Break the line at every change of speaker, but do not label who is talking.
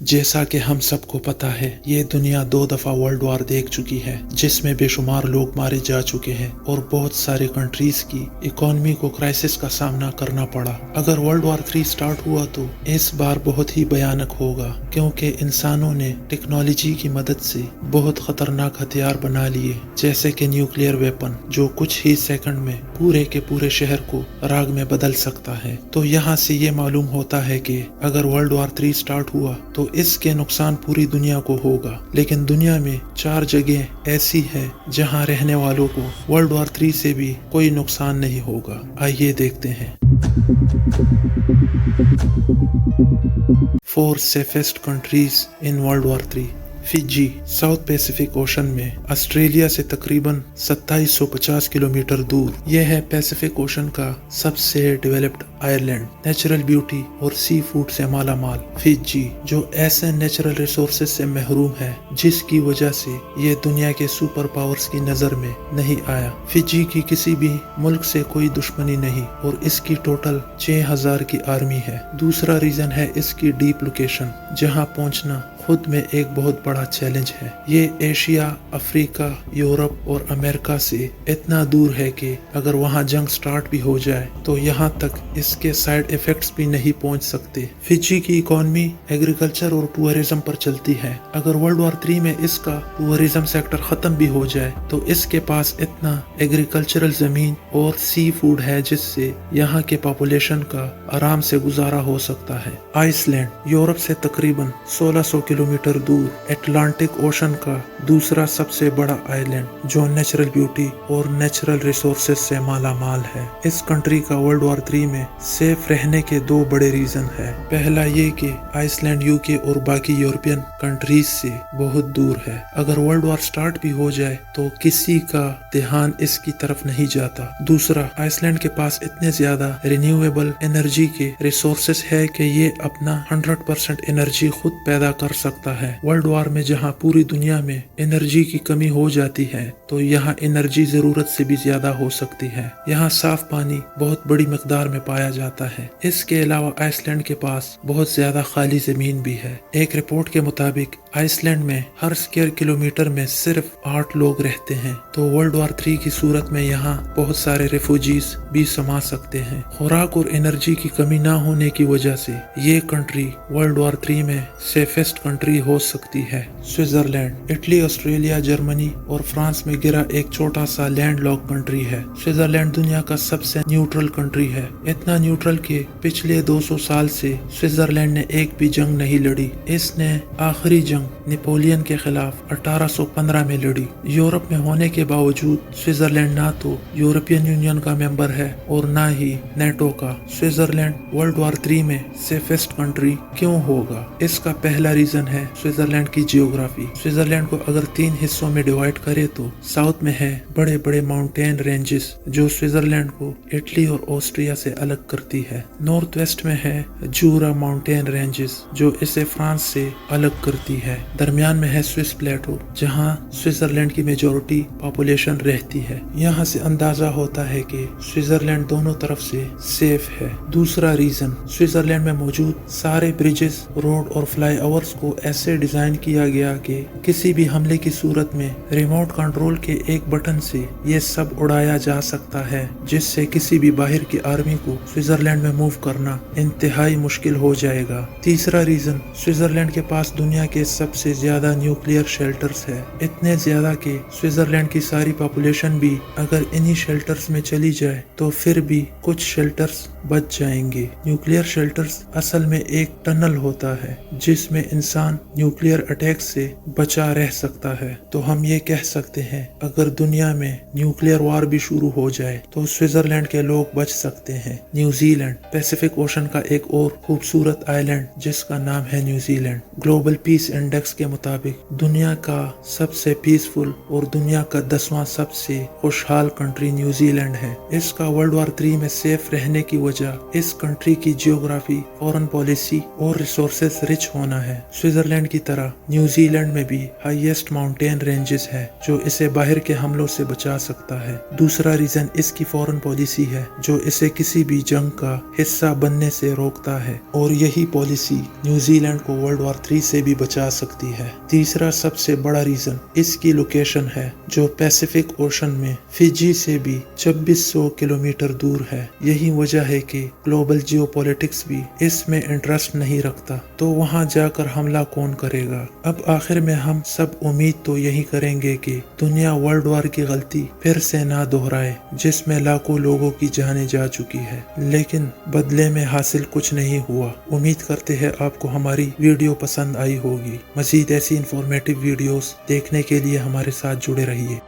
जैसा कि हम सबको पता है, ये दुनिया 2 दफा वर्ल्ड वॉर देख चुकी है, जिसमें बेशुमार लोग मारे जा चुके हैं और बहुत सारे कंट्रीज की इकोनॉमी को क्राइसिस का सामना करना पड़ा। अगर वर्ल्ड वॉर 3 स्टार्ट हुआ तो इस बार बहुत ही भयानक होगा, क्योंकि इंसानों ने टेक्नोलॉजी की मदद से बहुत खतरनाक हथियार बना लिए, जैसे कि न्यूक्लियर वेपन, जो कुछ ही सेकंड में पूरे के पूरे शहर को राग में बदल सकता है। तो यहाँ से ये मालूम होता है कि अगर वर्ल्ड वॉर 3 स्टार्ट हुआ तो इसके नुकसान पूरी दुनिया को होगा। लेकिन दुनिया में 4 जगह ऐसी है जहां रहने वालों को वर्ल्ड वॉर 3 से भी कोई नुकसान नहीं होगा। आइए देखते हैं। 4 safest countries in world war 3। Fiji, south Pacific ocean में ऑस्ट्रेलिया से तकरीबन 2750 किलोमीटर दूर। यह है पैसिफिक ओशन का सबसे डेवलप्ड आइलैंड, नेचुरल ब्यूटी और सी फूड से माला माल। फिजी जो ऐसे नेचुरल रिसोर्सेज से महरूम है जिसकी वजह से ये दुनिया के सुपर पावर्स की नजर में नहीं आया। फिजी की किसी भी मुल्क से कोई दुश्मनी नहीं और इसकी टोटल 6000 की आर्मी है। दूसरा रीजन है इसकी डीप लोकेशन, जहाँ पहुँचना खुद में एक बहुत बड़ा चैलेंज है। ये एशिया, अफ्रीका, यूरोप और अमेरिका से इतना दूर है कि अगर वहाँ जंग स्टार्ट भी हो जाए तो यहाँ तक इसके साइड इफेक्ट्स भी नहीं पहुँच सकते। फिजी की इकोनॉमी एग्रीकल्चर और टूरिज्म पर चलती है। अगर वर्ल्ड वॉर 3 में इसका टूरिज्म सेक्टर खत्म भी हो जाए तो इसके पास इतना एग्रीकल्चरल जमीन और सी फूड है जिससे यहाँ के पॉपुलेशन का आराम से गुजारा हो सकता है। आइसलैंड, यूरोप से तकरीबन 1600 किलोमीटर दूर, अटलांटिक ओशन का दूसरा सबसे बड़ा आइलैंड, जो नेचुरल ब्यूटी और नेचुरल रिसोर्सेज से माला माल है। इस कंट्री का वर्ल्ड वॉर 3 में सेफ रहने के 2 बड़े रीजन है। पहला ये कि आइसलैंड यूके और बाकी यूरोपियन कंट्रीज से बहुत दूर है। अगर वर्ल्ड वॉर स्टार्ट भी हो जाए तो किसी का ध्यान इसकी तरफ नहीं जाता। दूसरा, आइसलैंड के पास इतने ज्यादा रिन्यूएबल एनर्जी के रिसोर्सेज है कि ये अपना 100% एनर्जी खुद पैदा कर सकता है। वर्ल्ड वॉर में जहां पूरी दुनिया में एनर्जी की कमी हो जाती है तो यहाँ एनर्जी जरूरत से भी ज्यादा हो सकती है। यहाँ साफ पानी बहुत बड़ी मिकदार में पाया जाता है। इसके अलावा आइसलैंड के पास बहुत ज्यादा खाली जमीन भी है। एक रिपोर्ट के मुताबिक आइसलैंड में हर स्क्वायर किलोमीटर में सिर्फ 8 लोग रहते हैं। तो वर्ल्ड वॉर 3 की सूरत में यहाँ बहुत सारे रेफ्यूजीज भी समा सकते हैं। खुराक और एनर्जी की कमी ना होने की वजह से ये कंट्री वर्ल्ड वॉर 3 में सेफेस्ट कंट्री हो सकती है। स्विट्जरलैंड, इटली, ऑस्ट्रेलिया, जर्मनी और फ्रांस में गिरा एक छोटा सा लैंड लॉक कंट्री है। स्विट्जरलैंड दुनिया का सबसे न्यूट्रल कंट्री है। इतना न्यूट्रल कि पिछले 200 साल से स्विट्जरलैंड ने एक भी जंग नहीं लड़ी। इसने आखिरी जंग नेपोलियन के खिलाफ 1815 में लड़ी। यूरोप में होने के बावजूद स्विट्जरलैंड ना तो यूरोपियन यूनियन का मेंबर है और ना ही नेटो का। स्विट्जरलैंड वर्ल्ड वॉर 3 में सेफेस्ट कंट्री क्यों होगा? इसका पहला रीजन है स्विट्जरलैंड की जियोग्राफी। स्विट्जरलैंड को अगर 3 हिस्सों में डिवाइड करे तो साउथ में है बड़े बड़े माउंटेन रेंजेस जो स्विट्जरलैंड को इटली और ऑस्ट्रिया से अलग करती है। नॉर्थ वेस्ट में है जूरा माउंटेन रेंजेस जो इसे फ्रांस से अलग करती है। दरमियान में है स्विस प्लेटो जहां स्विट्जरलैंड की मेजॉरिटी पॉपुलेशन रहती है। यहाँ से अंदाजा होता है कि स्विट्जरलैंड दोनों तरफ से सेफ है। दूसरा रीजन, स्विट्जरलैंड में मौजूद सारे ब्रिजेस, रोड और फ्लाई ओवर्स को ऐसे डिजाइन किया गया कि किसी भी हमले की सूरत में रिमोट कंट्रोल के एक बटन से ये सब उड़ाया जा सकता है, जिससे किसी भी बाहर की आर्मी को स्विट्जरलैंड में मूव करना इंतहाई मुश्किल हो जाएगा। तीसरा रीजन, स्विट्जरलैंड के पास दुनिया के सबसे ज्यादा न्यूक्लियर शेल्टर्स है। इतने ज्यादा कि स्विट्जरलैंड की सारी पॉपुलेशन भी अगर इन्हीं शेल्टर्स में चली जाए तो फिर भी कुछ शेल्टर्स बच जाएंगे। न्यूक्लियर शेल्टर्स असल में एक टनल होता है जिसमें इंसान न्यूक्लियर अटैक से बचा रह सकता है। तो हम ये कह सकते हैं अगर दुनिया में न्यूक्लियर वार भी शुरू हो जाए तो स्विट्जरलैंड के लोग बच सकते हैं। न्यूजीलैंड, पैसिफिक ओशन का एक और खूबसूरत आइलैंड जिसका नाम है New Zealand. Global piece and index के मुताबिक दुनिया का सबसे पीसफुल और दुनिया का 10वां सबसे खुशहाल कंट्री न्यूजीलैंड है। इसका वर्ल्ड वॉर 3 में सेफ रहने की वजह इस कंट्री की जियोग्राफी, फॉरेन पॉलिसी और रिसोर्सेस रिच होना है। स्विट्जरलैंड की तरह न्यूजीलैंड में भी हाईएस्ट माउंटेन रेंजेस है जो इसे बाहर के हमलों से बचा सकता है। दूसरा रीजन इसकी फॉरेन पॉलिसी है जो इसे किसी भी जंग का हिस्सा बनने से रोकता है और यही पॉलिसी न्यूजीलैंड को वर्ल्ड वॉर 3 से भी बचा सकती है। तीसरा सबसे बड़ा रीजन इसकी लोकेशन है जो पैसिफिक ओशन में फिजी से भी 2600 किलोमीटर दूर है। यही वजह है कि ग्लोबल जियोपॉलिटिक्स भी इसमें इंटरेस्ट नहीं रखता, तो वहां जाकर हमला कौन करेगा। अब आखिर में हम सब उम्मीद तो यही करेंगे कि दुनिया वर्ल्ड वॉर की गलती फिर से ना दोहराए जिसमें लाखों लोगों की जानें जा चुकी है, लेकिन बदले में हासिल कुछ नहीं हुआ। उम्मीद करते हैं आपको हमारी वीडियो पसंद आई होगी। मजीद ऐसी इंफॉर्मेटिव वीडियोस देखने के लिए हमारे साथ जुड़े रहिए।